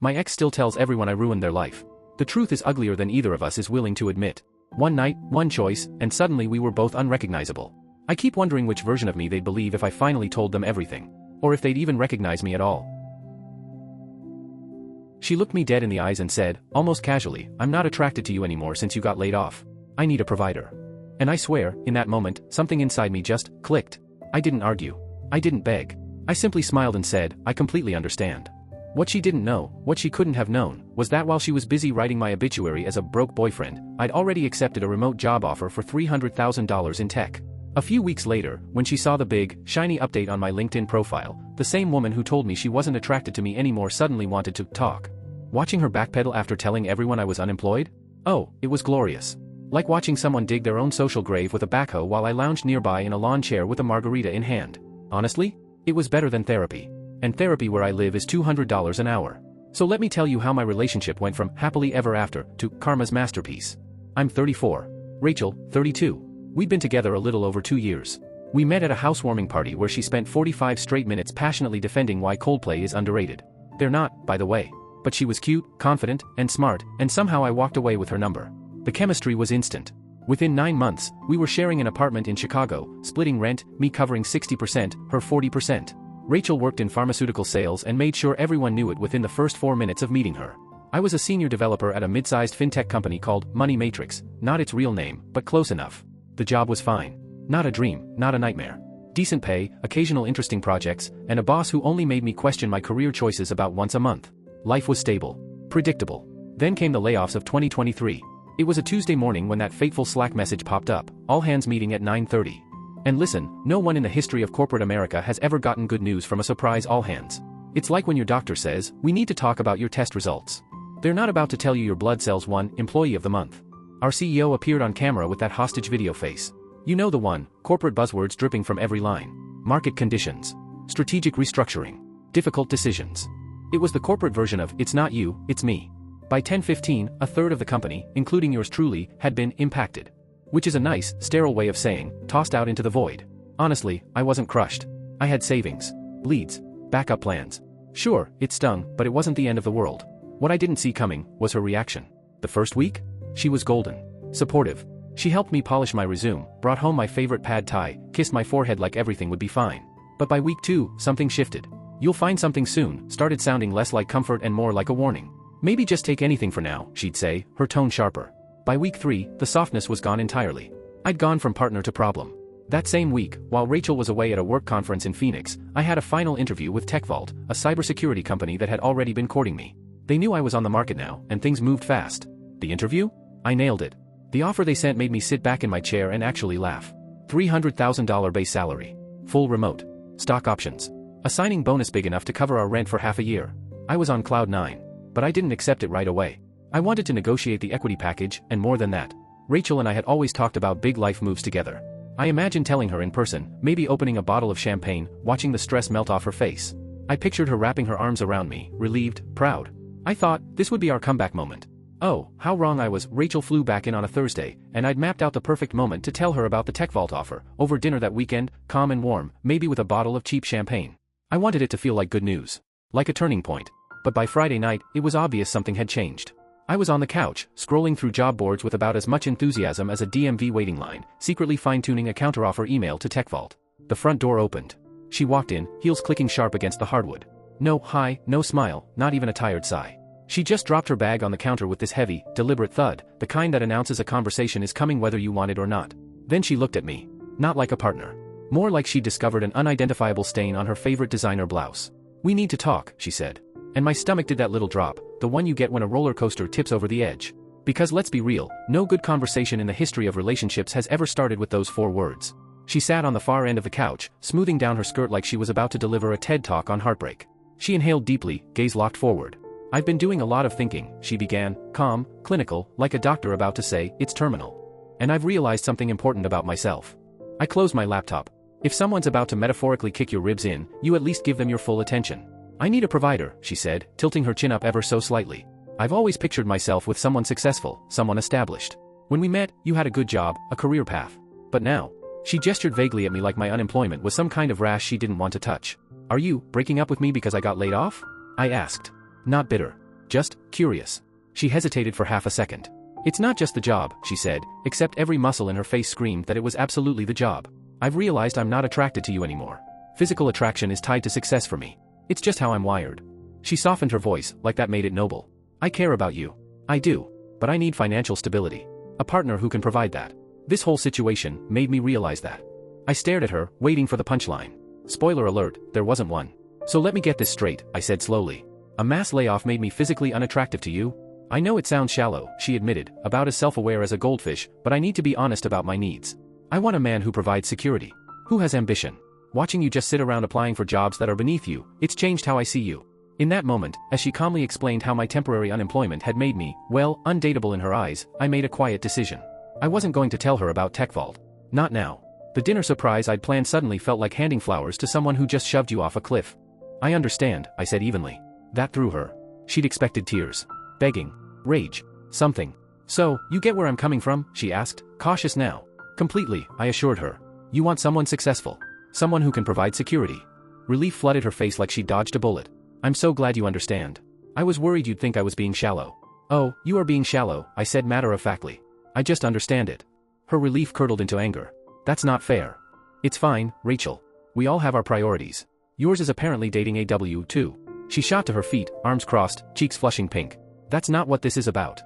My ex still tells everyone I ruined their life. The truth is uglier than either of us is willing to admit. One night, one choice, and suddenly we were both unrecognizable. I keep wondering which version of me they'd believe if I finally told them everything. Or if they'd even recognize me at all. She looked me dead in the eyes and said, almost casually, I'm not attracted to you anymore since you got laid off. I need a provider. And I swear, in that moment, something inside me just clicked. I didn't argue. I didn't beg. I simply smiled and said, I completely understand. What she didn't know, what she couldn't have known, was that while she was busy writing my obituary as a broke boyfriend, I'd already accepted a remote job offer for $300,000 in tech. A few weeks later, when she saw the big, shiny update on my LinkedIn profile, the same woman who told me she wasn't attracted to me anymore suddenly wanted to talk. Watching her backpedal after telling everyone I was unemployed? Oh, it was glorious. Like watching someone dig their own social grave with a backhoe while I lounged nearby in a lawn chair with a margarita in hand. Honestly, it was better than therapy. And therapy where I live is $200 an hour. So let me tell you how my relationship went from happily ever after to karma's masterpiece. I'm 34. Rachel, 32. We'd been together a little over 2 years. We met at a housewarming party where she spent 45 straight minutes passionately defending why Coldplay is underrated. They're not, by the way. But she was cute, confident, and smart, and somehow I walked away with her number. The chemistry was instant. Within 9 months, we were sharing an apartment in Chicago, splitting rent, me covering 60%, her 40%. Rachel worked in pharmaceutical sales and made sure everyone knew it within the first 4 minutes of meeting her. I was a senior developer at a mid-sized fintech company called Money Matrix, not its real name, but close enough. The job was fine. Not a dream, not a nightmare. Decent pay, occasional interesting projects, and a boss who only made me question my career choices about once a month. Life was stable. Predictable. Then came the layoffs of 2023. It was a Tuesday morning when that fateful Slack message popped up, all hands meeting at 9:30. And listen, no one in the history of corporate America has ever gotten good news from a surprise all hands. It's like when your doctor says, we need to talk about your test results. They're not about to tell you your blood cells won Employee of the Month. Our CEO appeared on camera with that hostage video face. You know the one, corporate buzzwords dripping from every line. Market conditions. Strategic restructuring. Difficult decisions. It was the corporate version of, it's not you, it's me. By 10:15, a third of the company, including yours truly, had been impacted. Which is a nice, sterile way of saying, tossed out into the void. Honestly, I wasn't crushed. I had savings. Leads. Backup plans. Sure, it stung, but it wasn't the end of the world. What I didn't see coming was her reaction. The first week? She was golden. Supportive. She helped me polish my resume, brought home my favorite pad thai, kissed my forehead like everything would be fine. But by week 2, something shifted. You'll find something soon, started sounding less like comfort and more like a warning. Maybe just take anything for now, she'd say, her tone sharper. By week 3, the softness was gone entirely. I'd gone from partner to problem. That same week, while Rachel was away at a work conference in Phoenix, I had a final interview with TechVault, a cybersecurity company that had already been courting me. They knew I was on the market now, and things moved fast. The interview? I nailed it. The offer they sent made me sit back in my chair and actually laugh. $300,000 base salary. Full remote. Stock options. A signing bonus big enough to cover our rent for half a year. I was on cloud 9. But I didn't accept it right away. I wanted to negotiate the equity package, and more than that. Rachel and I had always talked about big life moves together. I imagined telling her in person, maybe opening a bottle of champagne, watching the stress melt off her face. I pictured her wrapping her arms around me, relieved, proud. I thought, this would be our comeback moment. Oh, how wrong I was. Rachel flew back in on a Thursday, and I'd mapped out the perfect moment to tell her about the TechVault offer, over dinner that weekend, calm and warm, maybe with a bottle of cheap champagne. I wanted it to feel like good news. Like a turning point. But by Friday night, it was obvious something had changed. I was on the couch, scrolling through job boards with about as much enthusiasm as a DMV waiting line, secretly fine-tuning a counteroffer email to TechVault. The front door opened. She walked in, heels clicking sharp against the hardwood. No hi, no smile, not even a tired sigh. She just dropped her bag on the counter with this heavy, deliberate thud, the kind that announces a conversation is coming whether you want it or not. Then she looked at me. Not like a partner. More like she'd discovered an unidentifiable stain on her favorite designer blouse. We need to talk, she said. And my stomach did that little drop, the one you get when a roller coaster tips over the edge. Because let's be real, no good conversation in the history of relationships has ever started with those 4 words. She sat on the far end of the couch, smoothing down her skirt like she was about to deliver a TED talk on heartbreak. She inhaled deeply, gaze locked forward. I've been doing a lot of thinking, she began, calm, clinical, like a doctor about to say, it's terminal. And I've realized something important about myself. I closed my laptop. If someone's about to metaphorically kick your ribs in, you at least give them your full attention. I need a provider, she said, tilting her chin up ever so slightly. I've always pictured myself with someone successful, someone established. When we met, you had a good job, a career path. But now, she gestured vaguely at me like my unemployment was some kind of rash she didn't want to touch. Are you breaking up with me because I got laid off? I asked. Not bitter. Just curious. She hesitated for half a second. It's not just the job, she said, except every muscle in her face screamed that it was absolutely the job. I've realized I'm not attracted to you anymore. Physical attraction is tied to success for me. It's just how I'm wired. She softened her voice, like that made it noble. I care about you. I do. But I need financial stability. A partner who can provide that. This whole situation made me realize that. I stared at her, waiting for the punchline. Spoiler alert, there wasn't one. So let me get this straight, I said slowly. A mass layoff made me physically unattractive to you? I know it sounds shallow, she admitted, about as self-aware as a goldfish, but I need to be honest about my needs. I want a man who provides security. Who has ambition. Watching you just sit around applying for jobs that are beneath you, it's changed how I see you. In that moment, as she calmly explained how my temporary unemployment had made me, well, undateable in her eyes, I made a quiet decision. I wasn't going to tell her about TechVault. Not now. The dinner surprise I'd planned suddenly felt like handing flowers to someone who just shoved you off a cliff. I understand, I said evenly. That threw her. She'd expected tears. Begging. Rage. Something. So, you get where I'm coming from? She asked, cautious now. Completely, I assured her. You want someone successful. Someone who can provide security. Relief flooded her face like she dodged a bullet. I'm so glad you understand. I was worried you'd think I was being shallow. Oh, you are being shallow, I said matter-of-factly. I just understand it. Her relief curdled into anger. That's not fair. It's fine, Rachel. We all have our priorities. Yours is apparently dating a W-2. She shot to her feet, arms crossed, cheeks flushing pink. That's not what this is about.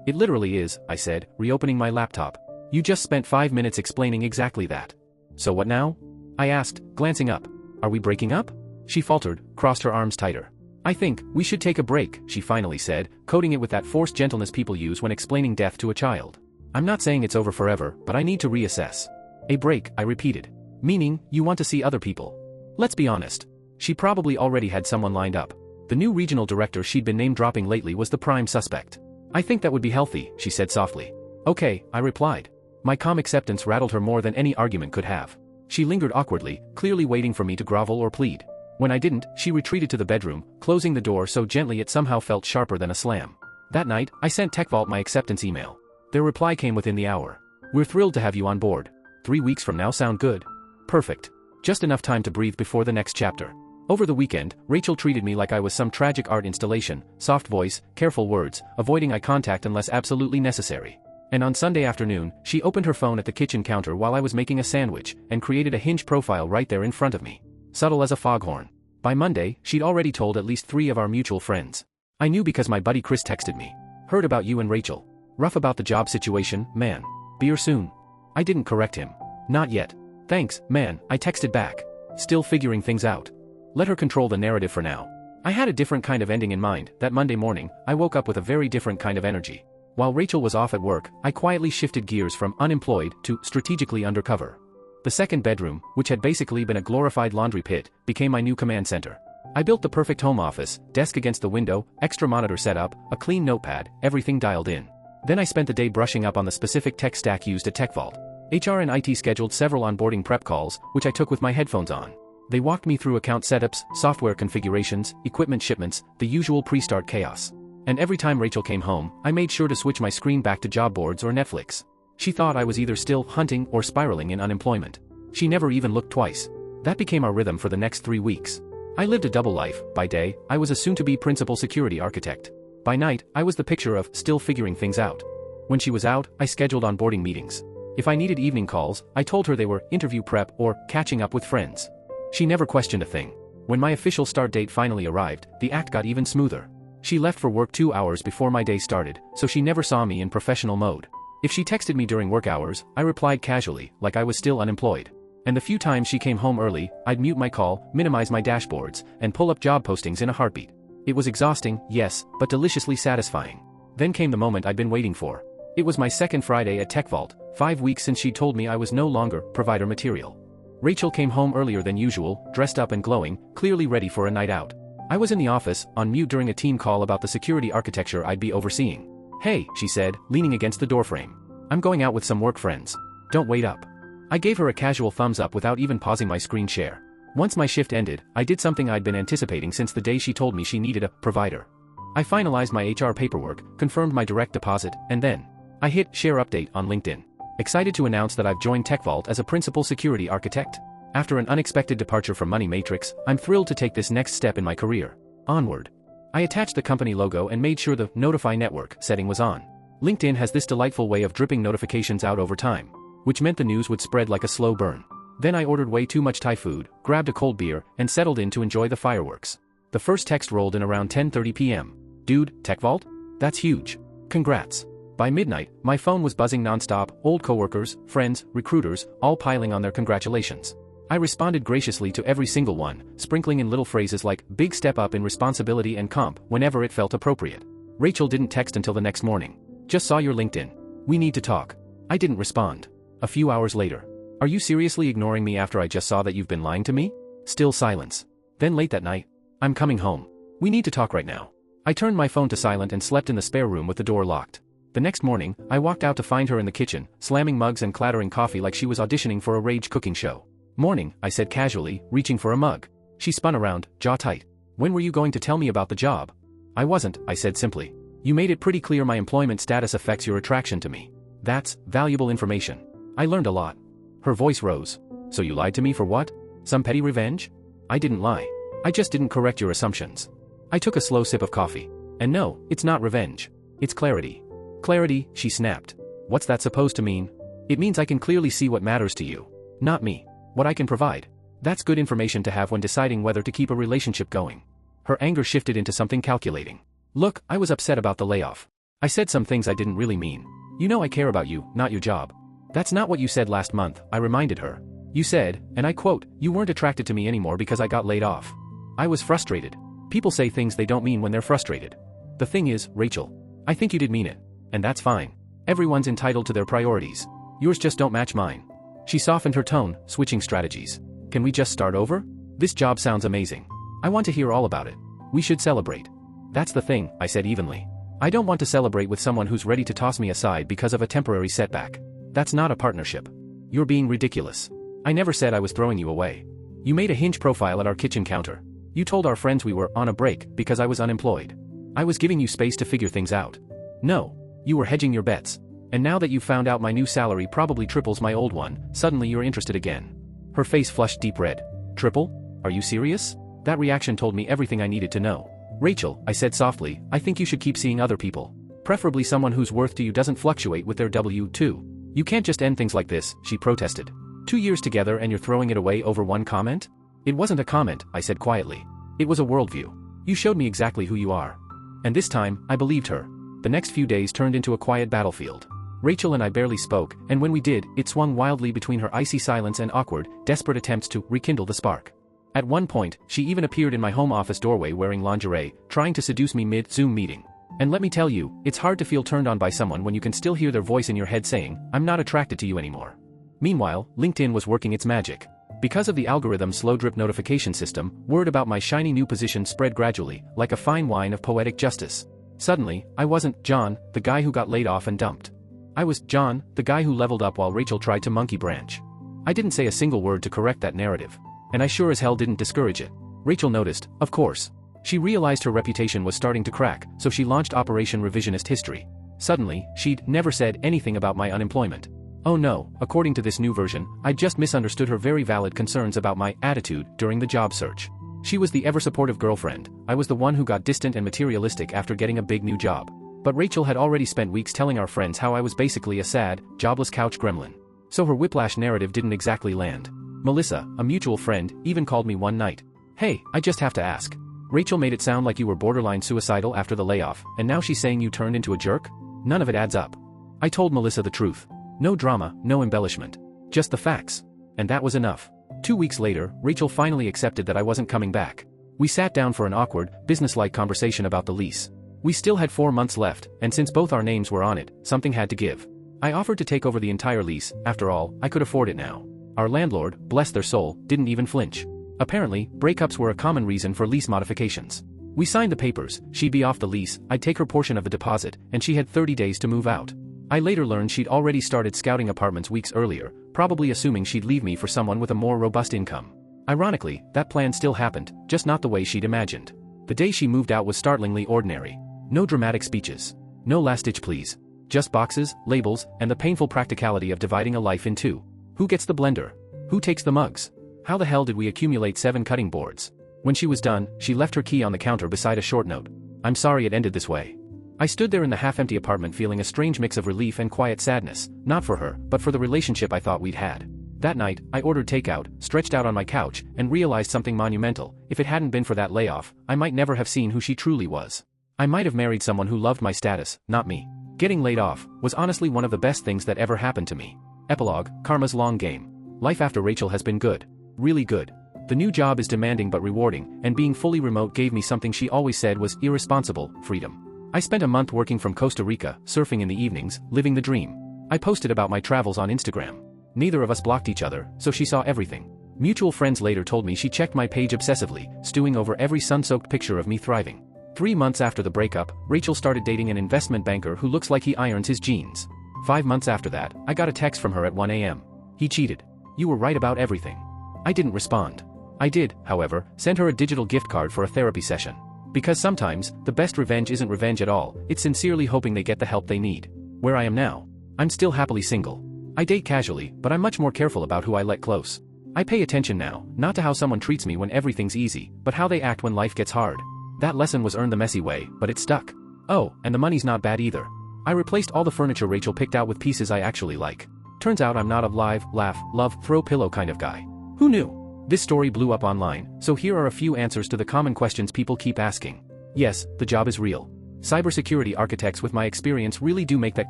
It literally is, I said, reopening my laptop. You just spent 5 minutes explaining exactly that. So what now? I asked, glancing up. Are we breaking up? She faltered, crossed her arms tighter. I think we should take a break, she finally said, coding it with that forced gentleness people use when explaining death to a child. I'm not saying it's over forever, but I need to reassess. A break, I repeated. Meaning, you want to see other people. Let's be honest. She probably already had someone lined up. The new regional director she'd been name-dropping lately was the prime suspect. I think that would be healthy, she said softly. Okay, I replied. My calm acceptance rattled her more than any argument could have. She lingered awkwardly, clearly waiting for me to grovel or plead. When I didn't, she retreated to the bedroom, closing the door so gently it somehow felt sharper than a slam. That night, I sent TechVault my acceptance email. Their reply came within the hour. We're thrilled to have you on board. 3 weeks from now sound good? Perfect. Just enough time to breathe before the next chapter. Over the weekend, Rachel treated me like I was some tragic art installation, soft voice, careful words, avoiding eye contact unless absolutely necessary. And on Sunday afternoon, she opened her phone at the kitchen counter while I was making a sandwich, and created a Hinge profile right there in front of me. Subtle as a foghorn. By Monday, she'd already told at least 3 of our mutual friends. I knew because my buddy Chris texted me. Heard about you and Rachel. Rough about the job situation, man. Beer soon. I didn't correct him. Not yet. Thanks, man, I texted back. Still figuring things out. Let her control the narrative for now. I had a different kind of ending in mind. That Monday morning, I woke up with a very different kind of energy. While Rachel was off at work, I quietly shifted gears from unemployed to strategically undercover. The second bedroom, which had basically been a glorified laundry pit, became my new command center. I built the perfect home office, desk against the window, extra monitor setup, a clean notepad, everything dialed in. Then I spent the day brushing up on the specific tech stack used at TechVault. HR and IT scheduled several onboarding prep calls, which I took with my headphones on. They walked me through account setups, software configurations, equipment shipments, the usual pre-start chaos. And every time Rachel came home, I made sure to switch my screen back to job boards or Netflix. She thought I was either still hunting or spiraling in unemployment. She never even looked twice. That became our rhythm for the next 3 weeks. I lived a double life. By day, I was a soon-to-be principal security architect. By night, I was the picture of still figuring things out. When she was out, I scheduled onboarding meetings. If I needed evening calls, I told her they were interview prep or catching up with friends. She never questioned a thing. When my official start date finally arrived, the act got even smoother. She left for work 2 hours before my day started, so she never saw me in professional mode. If she texted me during work hours, I replied casually, like I was still unemployed. And the few times she came home early, I'd mute my call, minimize my dashboards, and pull up job postings in a heartbeat. It was exhausting, yes, but deliciously satisfying. Then came the moment I'd been waiting for. It was my second Friday at TechVault, 5 weeks since she'd told me I was no longer provider material. Rachel came home earlier than usual, dressed up and glowing, clearly ready for a night out. I was in the office, on mute during a team call about the security architecture I'd be overseeing. Hey, she said, leaning against the doorframe. I'm going out with some work friends. Don't wait up. I gave her a casual thumbs up without even pausing my screen share. Once my shift ended, I did something I'd been anticipating since the day she told me she needed a provider. I finalized my HR paperwork, confirmed my direct deposit, and then I hit share update on LinkedIn. Excited to announce that I've joined TechVault as a principal security architect. After an unexpected departure from Money Matrix, I'm thrilled to take this next step in my career. Onward. I attached the company logo and made sure the Notify Network setting was on. LinkedIn has this delightful way of dripping notifications out over time, which meant the news would spread like a slow burn. Then I ordered way too much Thai food, grabbed a cold beer, and settled in to enjoy the fireworks. The first text rolled in around 10:30 p.m. Dude, Tech Vault? That's huge. Congrats. By midnight, my phone was buzzing nonstop, old coworkers, friends, recruiters, all piling on their congratulations. I responded graciously to every single one, sprinkling in little phrases like, big step up in responsibility and comp, whenever it felt appropriate. Rachel didn't text until the next morning. Just saw your LinkedIn. We need to talk. I didn't respond. A few hours later. Are you seriously ignoring me after I just saw that you've been lying to me? Still silence. Then late that night. I'm coming home. We need to talk right now. I turned my phone to silent and slept in the spare room with the door locked. The next morning, I walked out to find her in the kitchen, slamming mugs and clattering coffee like she was auditioning for a rage cooking show. Morning, I said casually, reaching for a mug. She spun around, jaw tight. When were you going to tell me about the job? I wasn't, I said simply. You made it pretty clear my employment status affects your attraction to me. That's valuable information. I learned a lot. Her voice rose. So you lied to me for what? Some petty revenge? I didn't lie. I just didn't correct your assumptions. I took a slow sip of coffee. And no, it's not revenge. It's clarity. Clarity, she snapped. What's that supposed to mean? It means I can clearly see what matters to you. Not me. What I can provide. That's good information to have when deciding whether to keep a relationship going. Her anger shifted into something calculating. Look, I was upset about the layoff. I said some things I didn't really mean. You know I care about you, not your job. That's not what you said last month, I reminded her. You said, and I quote, you weren't attracted to me anymore because I got laid off. I was frustrated. People say things they don't mean when they're frustrated. The thing is, Rachel, I think you did mean it. And that's fine. Everyone's entitled to their priorities. Yours just don't match mine. She softened her tone, switching strategies. Can we just start over? This job sounds amazing. I want to hear all about it. We should celebrate. That's the thing, I said evenly. I don't want to celebrate with someone who's ready to toss me aside because of a temporary setback. That's not a partnership. You're being ridiculous. I never said I was throwing you away. You made a Hinge profile at our kitchen counter. You told our friends we were on a break because I was unemployed. I was giving you space to figure things out. No. You were hedging your bets. And now that you've found out my new salary probably triples my old one, suddenly you're interested again. Her face flushed deep red. Triple? Are you serious? That reaction told me everything I needed to know. Rachel, I said softly, I think you should keep seeing other people. Preferably someone whose worth to you doesn't fluctuate with their W-2. You can't just end things like this, she protested. 2 years together and you're throwing it away over one comment? It wasn't a comment, I said quietly. It was a worldview. You showed me exactly who you are. And this time, I believed her. The next few days turned into a quiet battlefield. Rachel and I barely spoke, and when we did, it swung wildly between her icy silence and awkward, desperate attempts to rekindle the spark. At one point, she even appeared in my home office doorway wearing lingerie, trying to seduce me mid-Zoom meeting. And let me tell you, it's hard to feel turned on by someone when you can still hear their voice in your head saying, I'm not attracted to you anymore. Meanwhile, LinkedIn was working its magic. Because of the algorithm's slow drip notification system, word about my shiny new position spread gradually, like a fine wine of poetic justice. Suddenly, I wasn't John, the guy who got laid off and dumped. I was John, the guy who leveled up while Rachel tried to monkey branch. I didn't say a single word to correct that narrative. And I sure as hell didn't discourage it. Rachel noticed, of course. She realized her reputation was starting to crack, so she launched Operation Revisionist History. Suddenly, she'd never said anything about my unemployment. Oh no, according to this new version, I'd just misunderstood her very valid concerns about my attitude during the job search. She was the ever-supportive girlfriend. I was the one who got distant and materialistic after getting a big new job. But Rachel had already spent weeks telling our friends how I was basically a sad, jobless couch gremlin. So her whiplash narrative didn't exactly land. Melissa, a mutual friend, even called me one night. Hey, I just have to ask. Rachel made it sound like you were borderline suicidal after the layoff, and now she's saying you turned into a jerk? None of it adds up. I told Melissa the truth. No drama, no embellishment. Just the facts. And that was enough. 2 weeks later, Rachel finally accepted that I wasn't coming back. We sat down for an awkward, businesslike conversation about the lease. We still had 4 months left, and since both our names were on it, something had to give. I offered to take over the entire lease. After all, I could afford it now. Our landlord, bless their soul, didn't even flinch. Apparently, breakups were a common reason for lease modifications. We signed the papers, she'd be off the lease, I'd take her portion of the deposit, and she had 30 days to move out. I later learned she'd already started scouting apartments weeks earlier, probably assuming she'd leave me for someone with a more robust income. Ironically, that plan still happened, just not the way she'd imagined. The day she moved out was startlingly ordinary. No dramatic speeches. No last-ditch pleas. Just boxes, labels, and the painful practicality of dividing a life in two. Who gets the blender? Who takes the mugs? How the hell did we accumulate 7 cutting boards? When she was done, she left her key on the counter beside a short note. I'm sorry it ended this way. I stood there in the half-empty apartment feeling a strange mix of relief and quiet sadness, not for her, but for the relationship I thought we'd had. That night, I ordered takeout, stretched out on my couch, and realized something monumental. If it hadn't been for that layoff, I might never have seen who she truly was. I might have married someone who loved my status, not me. Getting laid off was honestly one of the best things that ever happened to me. Epilogue, karma's long game. Life after Rachel has been good. Really good. The new job is demanding but rewarding, and being fully remote gave me something she always said was irresponsible: freedom. I spent a month working from Costa Rica, surfing in the evenings, living the dream. I posted about my travels on Instagram. Neither of us blocked each other, so she saw everything. Mutual friends later told me she checked my page obsessively, stewing over every sun-soaked picture of me thriving. 3 months after the breakup, Rachel started dating an investment banker who looks like he irons his jeans. 5 months after that, I got a text from her at 1 a.m. He cheated. You were right about everything. I didn't respond. I did, however, send her a digital gift card for a therapy session. Because sometimes, the best revenge isn't revenge at all, it's sincerely hoping they get the help they need. Where I am now. I'm still happily single. I date casually, but I'm much more careful about who I let close. I pay attention now, not to how someone treats me when everything's easy, but how they act when life gets hard. That lesson was earned the messy way, but it stuck. Oh, and the money's not bad either. I replaced all the furniture Rachel picked out with pieces I actually like. Turns out I'm not a live, laugh, love, throw pillow kind of guy. Who knew? This story blew up online, so here are a few answers to the common questions people keep asking. Yes, the job is real. Cybersecurity architects with my experience really do make that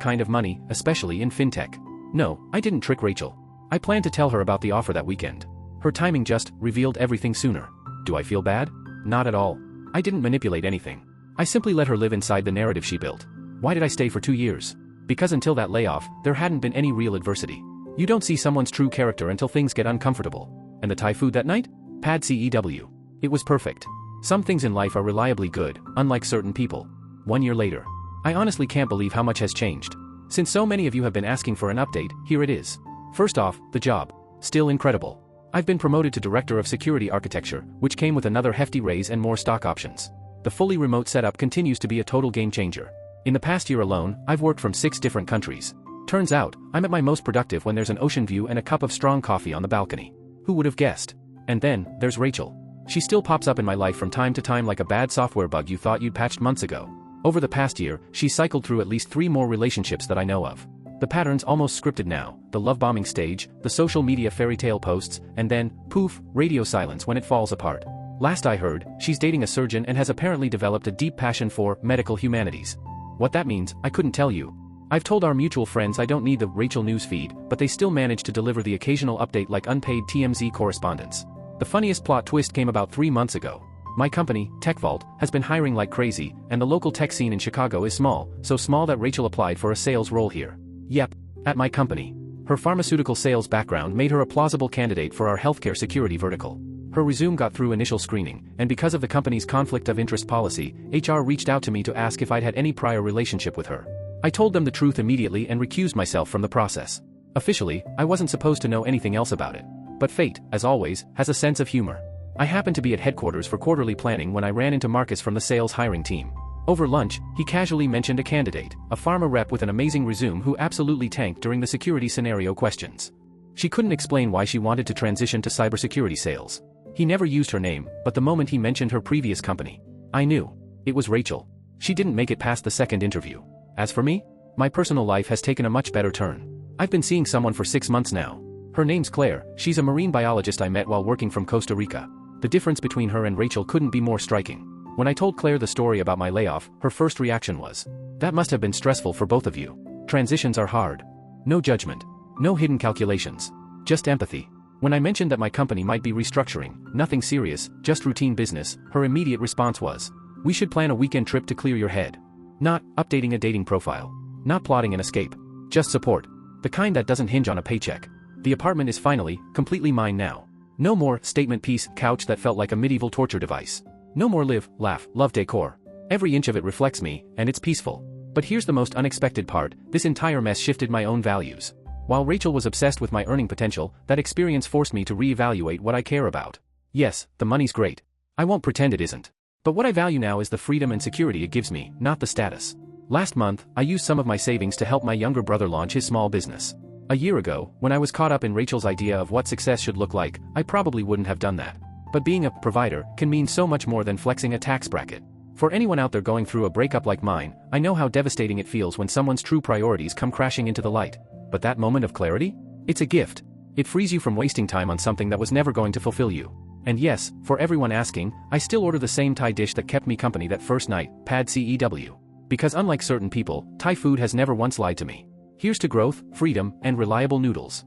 kind of money, especially in fintech. No, I didn't trick Rachel. I planned to tell her about the offer that weekend. Her timing just revealed everything sooner. Do I feel bad? Not at all. I didn't manipulate anything. I simply let her live inside the narrative she built. Why did I stay for 2 years? Because until that layoff, there hadn't been any real adversity. You don't see someone's true character until things get uncomfortable. And the Thai food that night? Pad CEW. It was perfect. Some things in life are reliably good, unlike certain people. 1 year later. I honestly can't believe how much has changed. Since so many of you have been asking for an update, here it is. First off, the job. Still incredible. I've been promoted to Director of Security Architecture, which came with another hefty raise and more stock options. The fully remote setup continues to be a total game changer. In the past year alone, I've worked from 6 different countries. Turns out, I'm at my most productive when there's an ocean view and a cup of strong coffee on the balcony. Who would have guessed? And then, there's Rachel. She still pops up in my life from time to time like a bad software bug you thought you'd patched months ago. Over the past year, she's cycled through at least 3 more relationships that I know of. The pattern's almost scripted now, the love bombing stage, the social media fairy tale posts, and then, poof, radio silence when it falls apart. Last I heard, she's dating a surgeon and has apparently developed a deep passion for medical humanities. What that means, I couldn't tell you. I've told our mutual friends I don't need the Rachel news feed, but they still manage to deliver the occasional update like unpaid TMZ correspondence. The funniest plot twist came about 3 months ago. My company, TechVault, has been hiring like crazy, and the local tech scene in Chicago is small, so small that Rachel applied for a sales role here. Yep, at my company. Her pharmaceutical sales background made her a plausible candidate for our healthcare security vertical. Her resume got through initial screening, and because of the company's conflict of interest policy, HR reached out to me to ask if I'd had any prior relationship with her. I told them the truth immediately and recused myself from the process. Officially, I wasn't supposed to know anything else about it. But fate, as always, has a sense of humor. I happened to be at headquarters for quarterly planning when I ran into Marcus from the sales hiring team. Over lunch, he casually mentioned a candidate, a pharma rep with an amazing resume who absolutely tanked during the security scenario questions. She couldn't explain why she wanted to transition to cybersecurity sales. He never used her name, but the moment he mentioned her previous company, I knew. It was Rachel. She didn't make it past the second interview. As for me, my personal life has taken a much better turn. I've been seeing someone for 6 months now. Her name's Claire, she's a marine biologist I met while working from Costa Rica. The difference between her and Rachel couldn't be more striking. When I told Claire the story about my layoff, her first reaction was, "That must have been stressful for both of you. Transitions are hard." No judgment. No hidden calculations. Just empathy. When I mentioned that my company might be restructuring, nothing serious, just routine business, her immediate response was, "We should plan a weekend trip to clear your head." Not updating a dating profile. Not plotting an escape. Just support. The kind that doesn't hinge on a paycheck. The apartment is finally, completely mine now. No more statement piece couch that felt like a medieval torture device. No more live, laugh, love decor. Every inch of it reflects me, and it's peaceful. But here's the most unexpected part, this entire mess shifted my own values. While Rachel was obsessed with my earning potential, that experience forced me to reevaluate what I care about. Yes, the money's great. I won't pretend it isn't. But what I value now is the freedom and security it gives me, not the status. Last month, I used some of my savings to help my younger brother launch his small business. A year ago, when I was caught up in Rachel's idea of what success should look like, I probably wouldn't have done that. But being a provider can mean so much more than flexing a tax bracket. For anyone out there going through a breakup like mine, I know how devastating it feels when someone's true priorities come crashing into the light. But that moment of clarity? It's a gift. It frees you from wasting time on something that was never going to fulfill you. And yes, for everyone asking, I still order the same Thai dish that kept me company that first night, pad CEW. Because unlike certain people, Thai food has never once lied to me. Here's to growth, freedom, and reliable noodles.